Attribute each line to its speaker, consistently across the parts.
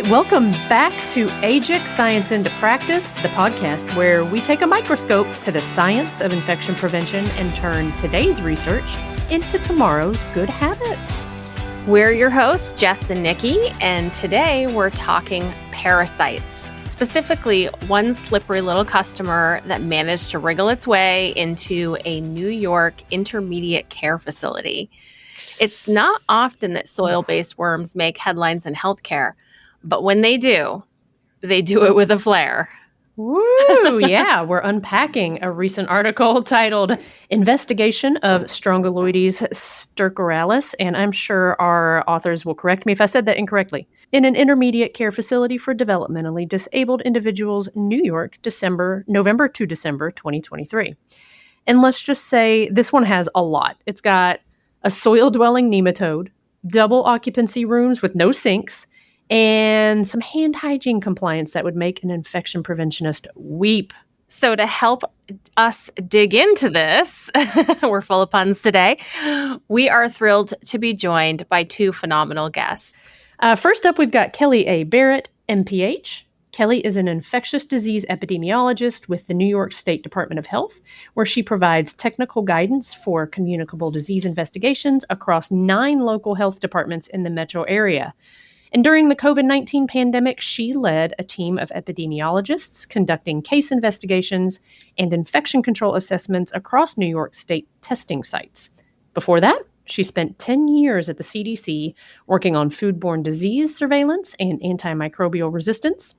Speaker 1: welcome back to AGIC Science into Practice, the podcast where we take a microscope to the science of infection prevention and turn today's research into tomorrow's good habits.
Speaker 2: We're your hosts, Jess and Nicki, and today we're talking parasites, specifically one slippery little customer that managed to wriggle its way into a New York intermediate care facility. It's not often that soil-based worms make headlines in healthcare, but when they do it with a flair.
Speaker 1: Woo! Yeah, we're unpacking a recent article titled Investigation of Strongyloides stercoralis, and I'm sure our authors will correct me if I said that incorrectly, in an intermediate care facility for developmentally disabled individuals, New York, November to December 2023. And let's just say this one has a lot. It's got a soil-dwelling nematode, double occupancy rooms with no sinks, and some hand hygiene compliance that would make an infection preventionist weep.
Speaker 2: So to help us dig into this, we're full of puns today, we are thrilled to be joined by two phenomenal guests.
Speaker 1: First up, we've got Kelly A. Barrett, MPH. Kelly is an infectious disease epidemiologist with the New York State Department of Health, where she provides technical guidance for communicable disease investigations across 9 local health departments in the metro area. And during the COVID-19 pandemic, she led a team of epidemiologists conducting case investigations and infection control assessments across New York State testing sites. Before that, she spent 10 years at the CDC working on foodborne disease surveillance and antimicrobial resistance.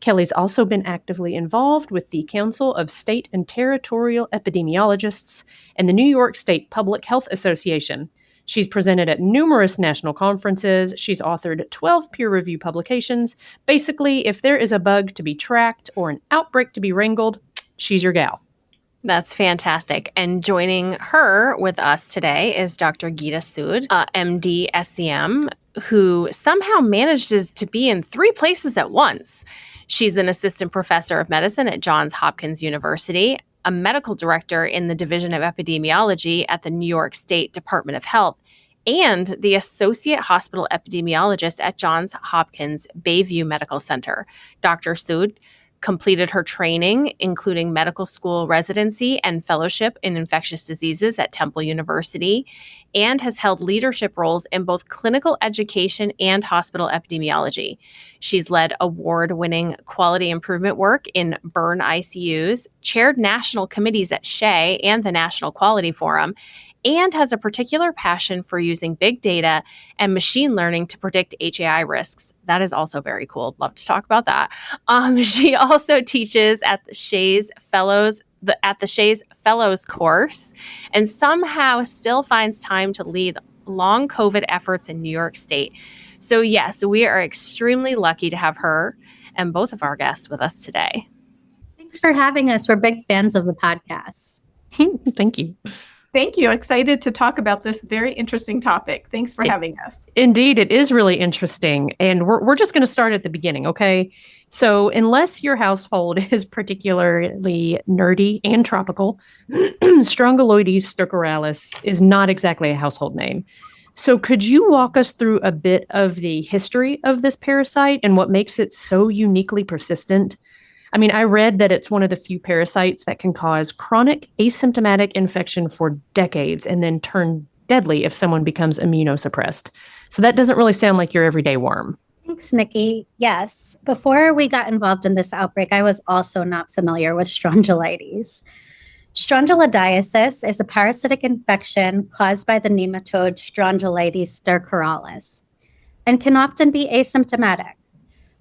Speaker 1: Kelly's also been actively involved with the Council of State and Territorial Epidemiologists and the New York State Public Health Association. She's presented at numerous national conferences. She's authored 12 peer-reviewed publications. Basically, if there is a bug to be tracked or an outbreak to be wrangled, she's your gal.
Speaker 2: That's fantastic. And joining her with us today is Dr. Geetika Sood, MD, SCM, who somehow manages to be in 3 places at once. She's an assistant professor of medicine at Johns Hopkins University, a medical director in the Division of Epidemiology at the New York State Department of Health, and the associate hospital epidemiologist at Johns Hopkins Bayview Medical Center. Dr. Sood completed her training, including medical school residency and fellowship in infectious diseases at Temple University, and has held leadership roles in both clinical education and hospital epidemiology. She's led award-winning quality improvement work in burn ICUs, chaired national committees at SHEA and the National Quality Forum, and has a particular passion for using big data and machine learning to predict HAI risks. That is also very cool. Love to talk about that. She also teaches at the SHEA's Fellows course, and somehow still finds time to lead long COVID efforts in New York State. So yes, we are extremely lucky to have her and both of our guests with us today.
Speaker 3: Thanks for having us. We're big fans of the podcast.
Speaker 1: Thank you.
Speaker 4: Thank you. Excited to talk about this very interesting topic. Thanks for having us.
Speaker 1: Indeed, it is really interesting. And we're just going to start at the beginning, okay? So unless your household is particularly nerdy and tropical, Strongyloides stercoralis is not exactly a household name. So could you walk us through a bit of the history of this parasite and what makes it so uniquely persistent? I mean, I read that it's one of the few parasites that can cause chronic asymptomatic infection for decades and then turn deadly if someone becomes immunosuppressed. So that doesn't really sound like your everyday worm.
Speaker 3: Thanks, Nicki. Yes. Before we got involved in this outbreak, I was also not familiar with strongyloides. Strongyloidiasis is a parasitic infection caused by the nematode Strongyloides stercoralis and can often be asymptomatic.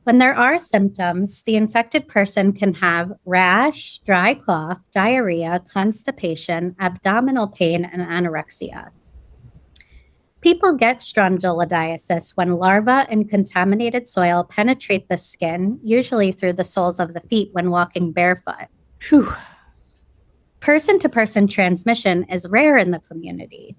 Speaker 3: When there are symptoms, the infected person can have rash, dry cough, diarrhea, constipation, abdominal pain, and anorexia. People get strongyloidiasis when larvae in contaminated soil penetrate the skin, usually through the soles of the feet when walking barefoot.
Speaker 1: Whew.
Speaker 3: Person-to-person transmission is rare in the community.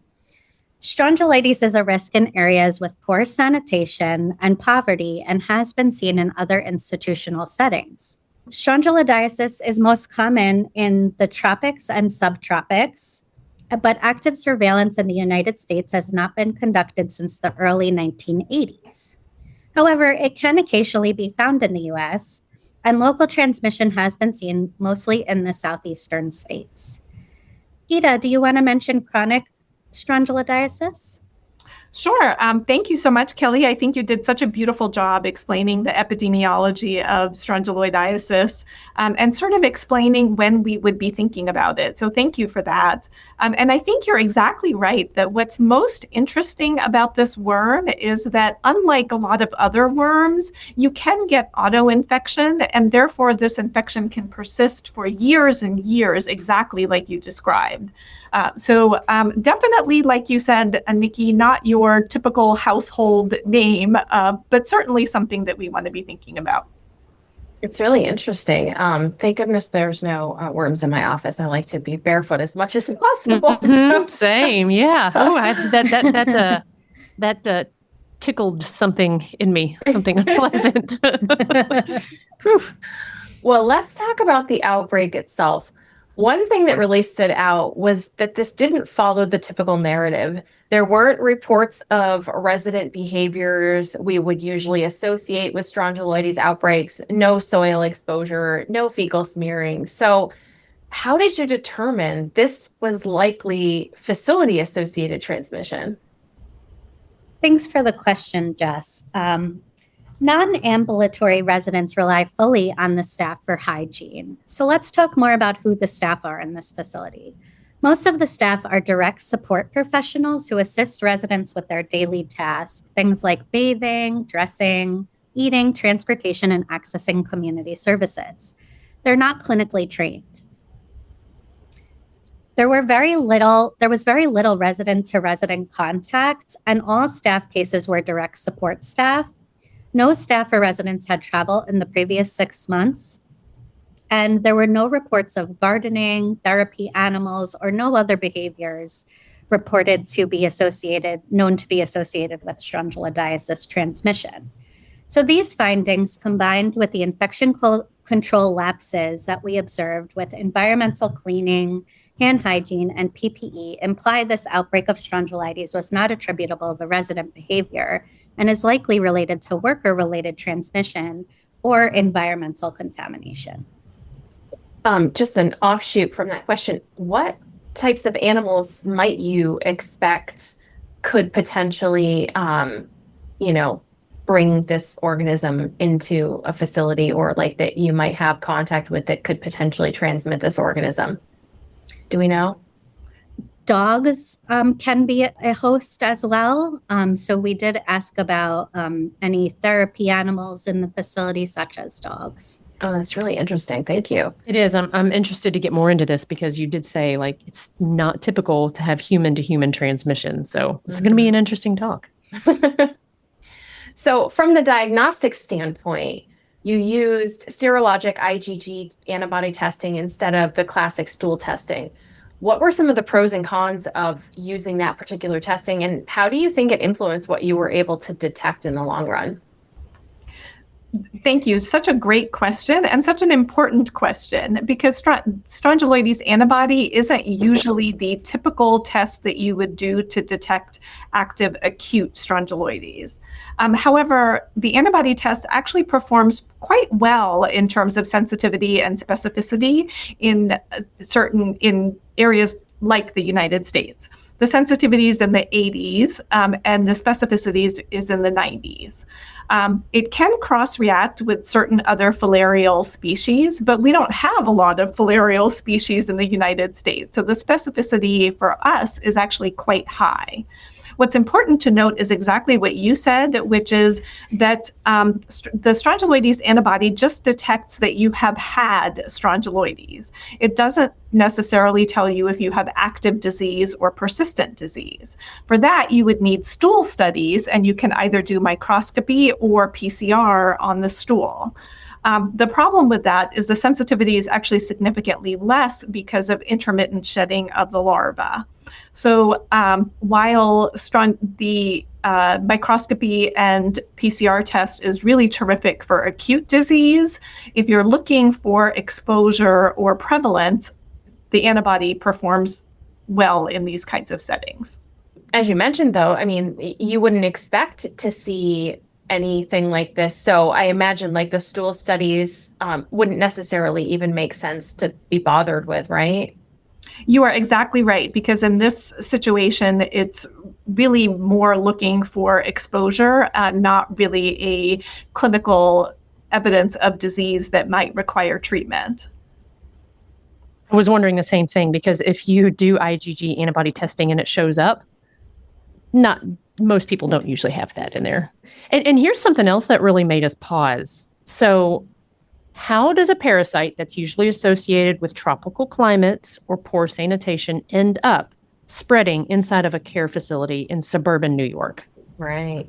Speaker 3: Strongyloides is a risk in areas with poor sanitation and poverty and has been seen in other institutional settings. Strongyloidiasis is most common in the tropics and subtropics, but active surveillance in the United States has not been conducted since the early 1980s. However, it can occasionally be found in the US, and local transmission has been seen mostly in the southeastern states. Geeta, do you want to mention chronic strongyloidiasis?
Speaker 4: Sure. Thank you so much, Kelly. I think you did such a beautiful job explaining the epidemiology of strongyloidiasis and sort of explaining when we would be thinking about it. So thank you for that. And I think you're exactly right that what's most interesting about this worm is that unlike a lot of other worms, you can get autoinfection, and therefore this infection can persist for years and years, exactly like you described. So definitely, like you said, Nicki, not your typical household name, but certainly something that we want to be thinking about.
Speaker 2: It's really interesting. Thank goodness there's no worms in my office. I like to be barefoot as much as possible.
Speaker 1: Same, yeah. Oh, that tickled something in me, something unpleasant.
Speaker 2: Well, let's talk about the outbreak itself. One thing that really stood out was that this didn't follow the typical narrative. There weren't reports of resident behaviors we would usually associate with Strongyloides outbreaks, no soil exposure, no fecal smearing. So how did you determine this was likely facility-associated transmission?
Speaker 3: Thanks for the question, Jess. Non-ambulatory residents rely fully on the staff for hygiene. So let's talk more about who the staff are in this facility. Most of the staff are direct support professionals who assist residents with their daily tasks, things like bathing, dressing, eating, transportation, and accessing community services. They're not clinically trained. There was very little resident-to-resident contact, and all staff cases were direct support staff. No staff or residents had traveled in the previous 6 months, and there were no reports of gardening, therapy animals, or no other behaviors reported to be known to be associated with strongyloidiasis transmission. So these findings, combined with the infection control lapses that we observed with environmental cleaning, hand hygiene, and PPE, imply this outbreak of strongyloides was not attributable to resident behavior and is likely related to worker-related transmission or environmental contamination.
Speaker 2: Just an offshoot from that question, what types of animals might you expect could potentially, bring this organism into a facility, or like that you might have contact with that could potentially transmit this organism? Do we know?
Speaker 3: Dogs can be a host as well. So we did ask about any therapy animals in the facility, such as dogs.
Speaker 2: Oh, that's really interesting. Thank you.
Speaker 1: It is. I'm interested to get more into this because you did say like it's not typical to have human-to-human transmission. So this is going to be an interesting talk.
Speaker 2: So from the diagnostic standpoint, you used serologic IgG antibody testing instead of the classic stool testing. What were some of the pros and cons of using that particular testing, and how do you think it influenced what you were able to detect in the long run?
Speaker 4: Thank you. Such a great question, and such an important question, because strongyloides antibody isn't usually the typical test that you would do to detect active acute strongyloides. However, the antibody test actually performs quite well in terms of sensitivity and specificity in areas like the United States. The sensitivity is in the 80s, and the specificity is in the 90s. It can cross-react with certain other filarial species, but we don't have a lot of filarial species in the United States. So the specificity for us is actually quite high. What's important to note is exactly what you said, which is that the strongyloides antibody just detects that you have had strongyloides. It doesn't necessarily tell you if you have active disease or persistent disease. For that, you would need stool studies, and you can either do microscopy or PCR on the stool. The problem with that is the sensitivity is actually significantly less because of intermittent shedding of the larva. So while the microscopy and PCR test is really terrific for acute disease, if you're looking for exposure or prevalence, the antibody performs well in these kinds of settings.
Speaker 2: As you mentioned, though, I mean, you wouldn't expect to see anything like this. So I imagine like the stool studies wouldn't necessarily even make sense to be bothered with, right?
Speaker 4: You are exactly right, because in this situation, it's really more looking for exposure, not really a clinical evidence of disease that might require treatment.
Speaker 1: I was wondering the same thing, because if you do IgG antibody testing and it shows up, not most people don't usually have that in there. And here's something else that really made us pause. So how does a parasite that's usually associated with tropical climates or poor sanitation end up spreading inside of a care facility in suburban New York?
Speaker 2: Right.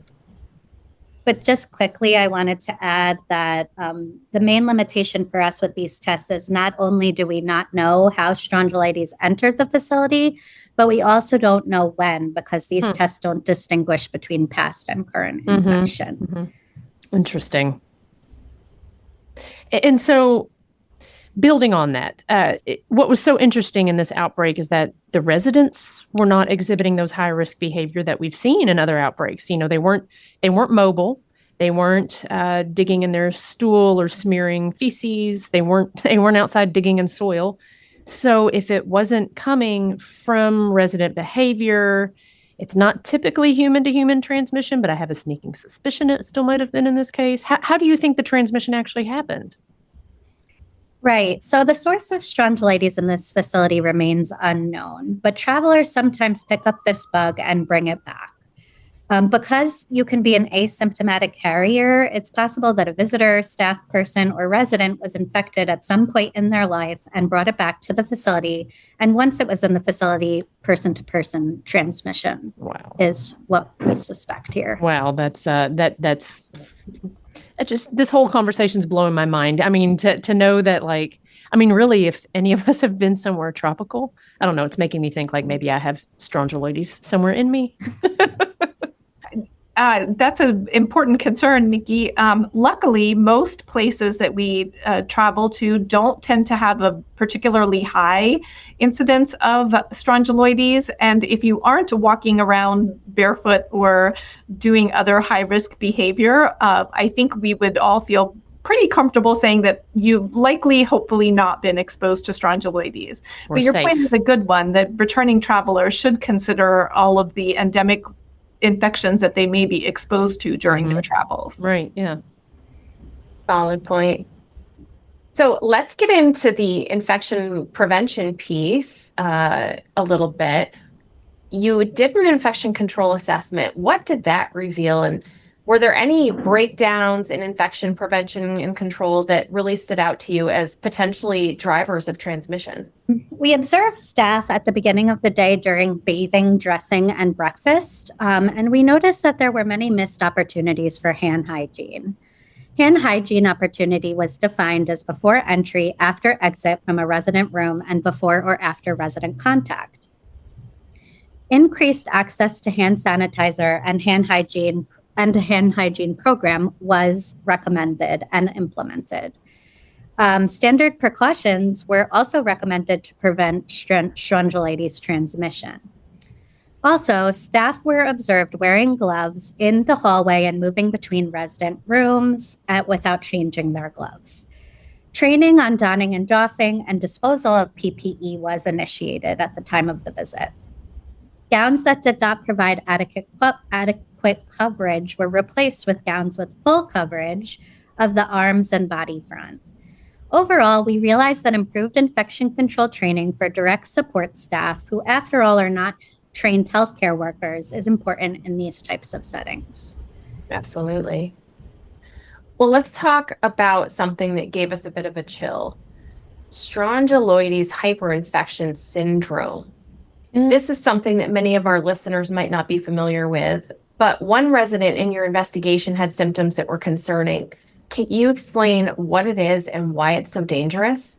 Speaker 3: But just quickly, I wanted to add that the main limitation for us with these tests is not only do we not know how Strongyloides entered the facility, but we also don't know when, because these tests don't distinguish between past and current infection.
Speaker 1: Interesting. And so building on that, what was so interesting in this outbreak is that the residents were not exhibiting those high risk behavior that we've seen in other outbreaks. You know, they weren't mobile. They weren't digging in their stool or smearing feces. They weren't outside digging in soil. So if it wasn't coming from resident behavior, it's not typically human to human transmission, but I have a sneaking suspicion it still might have been in this case. How do you think the transmission actually happened?
Speaker 3: Right. So the source of Strongyloides in this facility remains unknown, but travelers sometimes pick up this bug and bring it back. Because you can be an asymptomatic carrier, it's possible that a visitor, staff person, or resident was infected at some point in their life and brought it back to the facility. And once it was in the facility, person-to-person transmission is what we suspect here.
Speaker 1: Wow, that's just, this whole conversation's blowing my mind. I mean, to know that, like, I mean, really, if any of us have been somewhere tropical, I don't know, it's making me think like maybe I have Strongyloides somewhere in me.
Speaker 4: That's an important concern, Nicki. Luckily, most places that we travel to don't tend to have a particularly high incidence of Strongyloides. And if you aren't walking around barefoot or doing other high-risk behavior, I think we would all feel pretty comfortable saying that you've likely, hopefully, not been exposed to Strongyloides. But your point is a good one, that returning travelers should consider all of the endemic infections that they may be exposed to during their travels.
Speaker 1: Right, yeah.
Speaker 2: Solid point. So let's get into the infection prevention piece a little bit. You did an infection control assessment. What did that reveal? And were there any breakdowns in infection prevention and control that really stood out to you as potentially drivers of transmission?
Speaker 3: We observed staff at the beginning of the day during bathing, dressing, and breakfast, and we noticed that there were many missed opportunities for hand hygiene. Hand hygiene opportunity was defined as before entry, after exit from a resident room, and before or after resident contact. Increased access to hand sanitizer and hand hygiene program was recommended and implemented. Standard precautions were also recommended to prevent Strongyloides transmission. Also, staff were observed wearing gloves in the hallway and moving between resident rooms without changing their gloves. Training on donning and doffing and disposal of PPE was initiated at the time of the visit. Gowns that did not provide adequate coverage were replaced with gowns with full coverage of the arms and body front. Overall, we realized that improved infection control training for direct support staff, who after all are not trained healthcare workers, is important in these types of settings.
Speaker 2: Absolutely. Well, let's talk about something that gave us a bit of a chill. Strongyloides hyperinfection syndrome. This is something that many of our listeners might not be familiar with, but one resident in your investigation had symptoms that were concerning. Can you explain what it is and why it's so dangerous?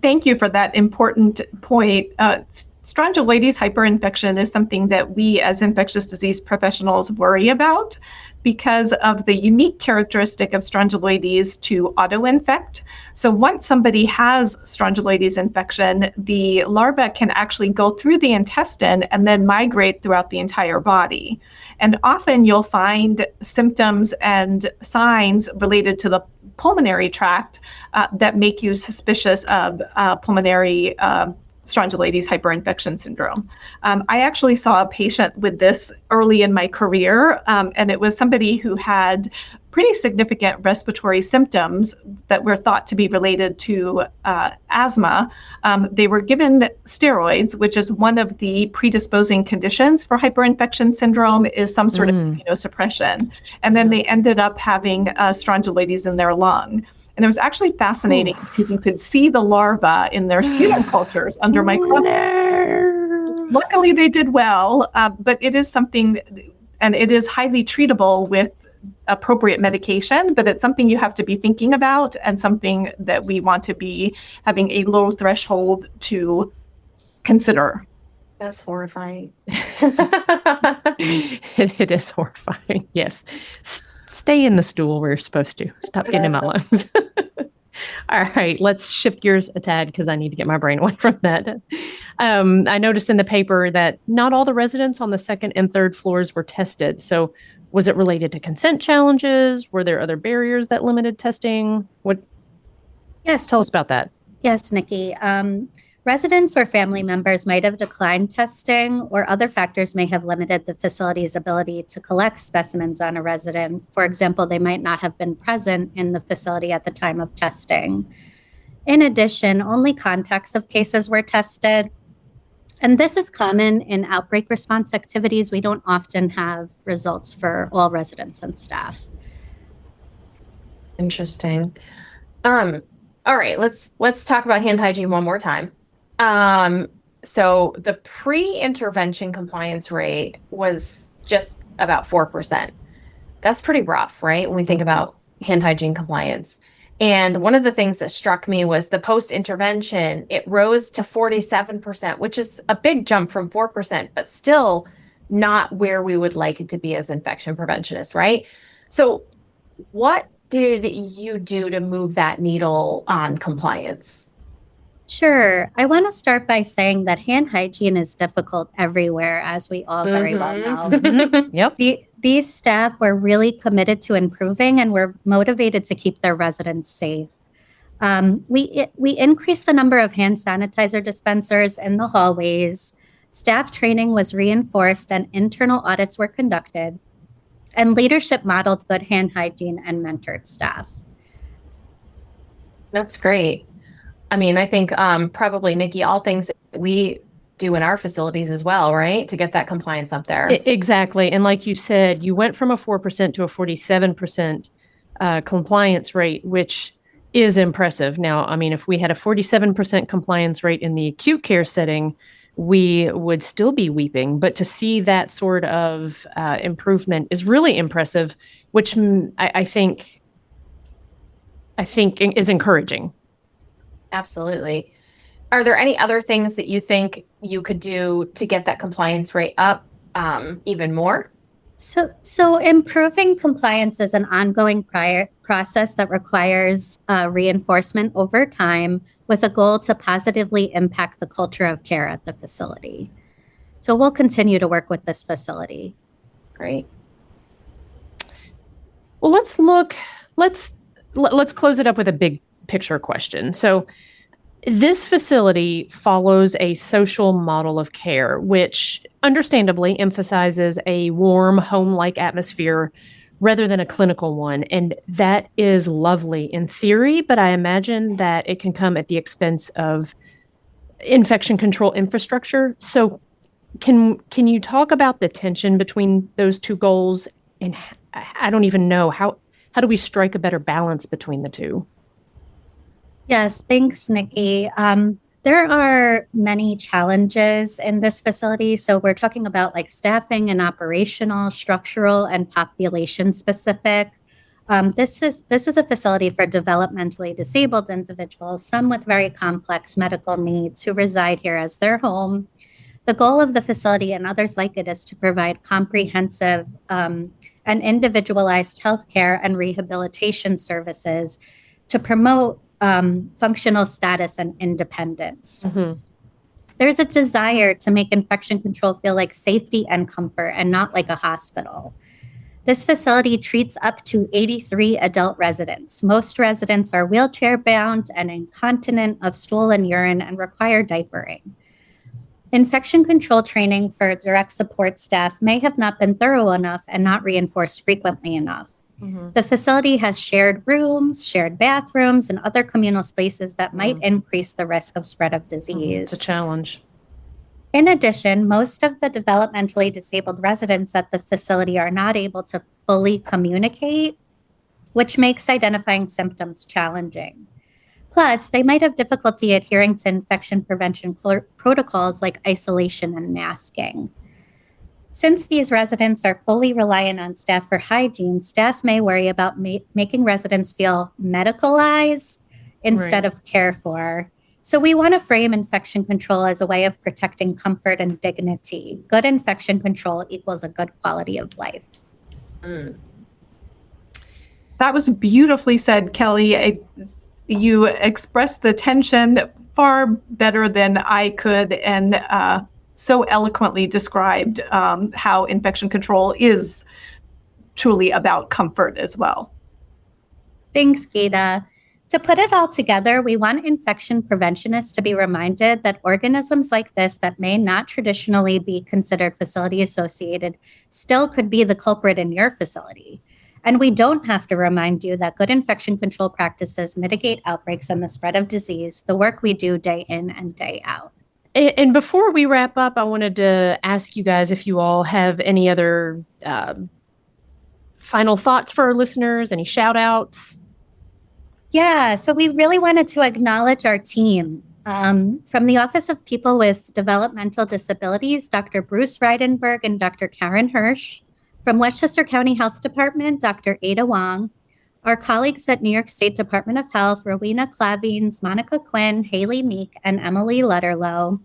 Speaker 4: Thank you for that important point. Strongyloides hyperinfection is something that we as infectious disease professionals worry about because of the unique characteristic of strongyloides to autoinfect. So once somebody has strongyloides infection, the larva can actually go through the intestine and then migrate throughout the entire body. And often you'll find symptoms and signs related to the pulmonary tract that make you suspicious of pulmonary strongyloides hyperinfection syndrome. I actually saw a patient with this early in my career, and it was somebody who had pretty significant respiratory symptoms that were thought to be related to asthma. They were given steroids, which is one of the predisposing conditions for hyperinfection syndrome, is some sort of immunosuppression. And then they ended up having strongyloides in their lung. And it was actually fascinating because you could see the larva in their sputum cultures under microscope. Luckily, they did well, but it is something, and it is highly treatable with appropriate medication, but it's something you have to be thinking about and something that we want to be having a low threshold to consider.
Speaker 2: That's horrifying.
Speaker 1: It is horrifying. Yes. Stay in the stool where you're supposed to. Stop getting in my lungs. All right, let's shift gears a tad because I need to get my brain away from that. I noticed in the paper that not all the residents on the second and third floors were tested. So was it related to consent challenges? Were there other barriers that limited testing?
Speaker 3: Yes.
Speaker 1: Tell us about that.
Speaker 3: Yes, Nikki. Residents or family members might have declined testing, or other factors may have limited the facility's ability to collect specimens on a resident. For example, they might not have been present in the facility at the time of testing. In addition, only contacts of cases were tested. And this is common in outbreak response activities. We don't often have results for all residents and staff.
Speaker 2: Interesting. All right, let's talk about hand hygiene one more time. So the pre-intervention compliance rate was just about 4%. That's pretty rough, right? When we think about hand hygiene compliance. And one of the things that struck me was the post-intervention, it rose to 47%, which is a big jump from 4%, but still not where we would like it to be as infection preventionists, right? So what did you do to move that needle on compliance?
Speaker 3: Sure. I want to start by saying that hand hygiene is difficult everywhere, as we all very well know.
Speaker 1: Yep.
Speaker 3: These staff were really committed to improving and were motivated to keep their residents safe. We increased the number of hand sanitizer dispensers in the hallways. Staff training was reinforced and internal audits were conducted. And leadership modeled good hand hygiene and mentored staff.
Speaker 2: That's great. I mean, I think probably, Nikki, all things that we do in our facilities as well, right? To get that compliance up there.
Speaker 1: Exactly. And like you said, you went from a 4% to a 47% compliance rate, which is impressive. Now, I mean, if we had a 47% compliance rate in the acute care setting, we would still be weeping. But to see that sort of improvement is really impressive, which I think is encouraging.
Speaker 2: Absolutely. Are there any other things that you think you could do to get that compliance rate up even more?
Speaker 3: So improving compliance is an ongoing process that requires reinforcement over time with a goal to positively impact the culture of care at the facility. So we'll continue to work with this facility.
Speaker 2: Great.
Speaker 1: Well, let's close it up with a big picture question. So this facility follows a social model of care, which understandably emphasizes a warm, home-like atmosphere rather than a clinical one. And that is lovely in theory, but I imagine that it can come at the expense of infection control infrastructure. So can you talk about the tension between those two goals? And I don't even know, how do we strike a better balance between the two?
Speaker 3: Yes, thanks, Nikki. There are many challenges in this facility. So we're talking about like staffing and operational, structural, and population specific. This is a facility for developmentally disabled individuals, some with very complex medical needs who reside here as their home. The goal of the facility and others like it is to provide comprehensive and individualized healthcare and rehabilitation services to promote functional status and independence.
Speaker 1: Mm-hmm.
Speaker 3: There's a desire to make infection control feel like safety and comfort and not like a hospital. This facility treats up to 83 adult residents. Most residents are wheelchair bound and incontinent of stool and urine and require diapering. Infection control training for direct support staff may have not been thorough enough and not reinforced frequently enough.
Speaker 1: Mm-hmm.
Speaker 3: The facility has shared rooms, shared bathrooms, and other communal spaces that might increase the risk of spread of disease.
Speaker 1: It's a challenge.
Speaker 3: In addition, most of the developmentally disabled residents at the facility are not able to fully communicate, which makes identifying symptoms challenging. Plus, they might have difficulty adhering to infection prevention protocols like isolation and masking. Since these residents are fully reliant on staff for hygiene, staff may worry about making residents feel medicalized instead of cared for. So we want to frame infection control as a way of protecting comfort and dignity. Good infection control equals a good quality of life.
Speaker 4: That was beautifully said, Kelly. You expressed the tension far better than I could, and so eloquently described how infection control is truly about comfort as well.
Speaker 3: Thanks, Geeta. To put it all together, we want infection preventionists to be reminded that organisms like this that may not traditionally be considered facility associated still could be the culprit in your facility. And we don't have to remind you that good infection control practices mitigate outbreaks and the spread of disease, the work we do day in and day out.
Speaker 1: And before we wrap up, I wanted to ask you guys if you all have any other final thoughts for our listeners, any shout outs?
Speaker 3: Yeah, so we really wanted to acknowledge our team. From the Office of People with Developmental Disabilities, Dr. Bruce Reidenberg and Dr. Karen Hirsch. From Westchester County Health Department, Dr. Ada Wong. Our colleagues at New York State Department of Health, Rowena Clavines, Monica Quinn, Haley Meek, and Emily Letterlow.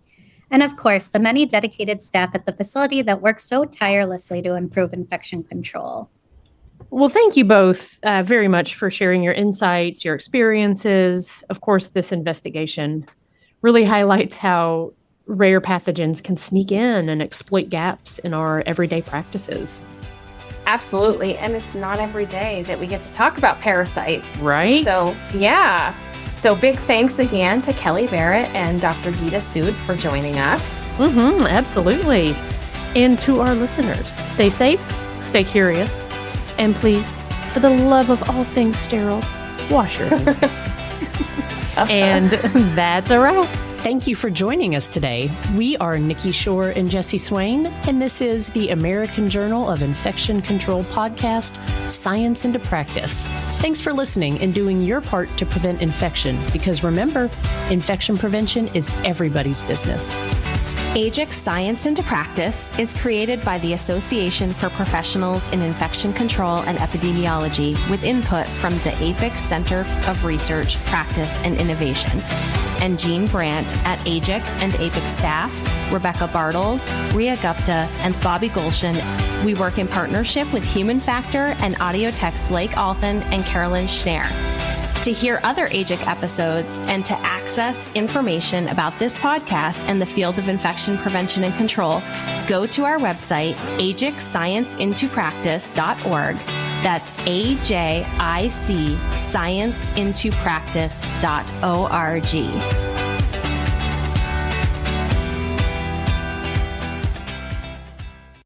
Speaker 3: And of course, the many dedicated staff at the facility that work so tirelessly to improve infection control.
Speaker 1: Well, thank you both very much for sharing your insights, your experiences. Of course, this investigation really highlights how rare pathogens can sneak in and exploit gaps in our everyday practices.
Speaker 2: Absolutely. And it's not every day that we get to talk about parasites.
Speaker 1: Right?
Speaker 2: So, yeah. So big thanks again to Kelly Barrett and Dr. Geetika Sood for joining us.
Speaker 1: Absolutely. And to our listeners, stay safe, stay curious, and please, for the love of all things sterile, wash your hands. And that's a wrap. Thank you for joining us today. We are Nicki Shore and Jessie Swain, and this is the American Journal of Infection Control podcast, Science into Practice. Thanks for listening and doing your part to prevent infection, because remember, infection prevention is everybody's business.
Speaker 2: AGIC Science into Practice is created by the Association for Professionals in Infection Control and Epidemiology with input from the APIC Center of Research, Practice, and Innovation, and Jean Brandt at AGIC and APIC staff, Rebecca Bartles, Ria Gupta, and Bobby Gulshan. We work in partnership with Human Factor and audio techs Blake Alton and Carolyn Schneer. To hear other AGIC episodes and to access information about this podcast and the field of infection prevention and control, go to our website, agicscienceintopractice.org. That's AJIC scienceintopractice.org.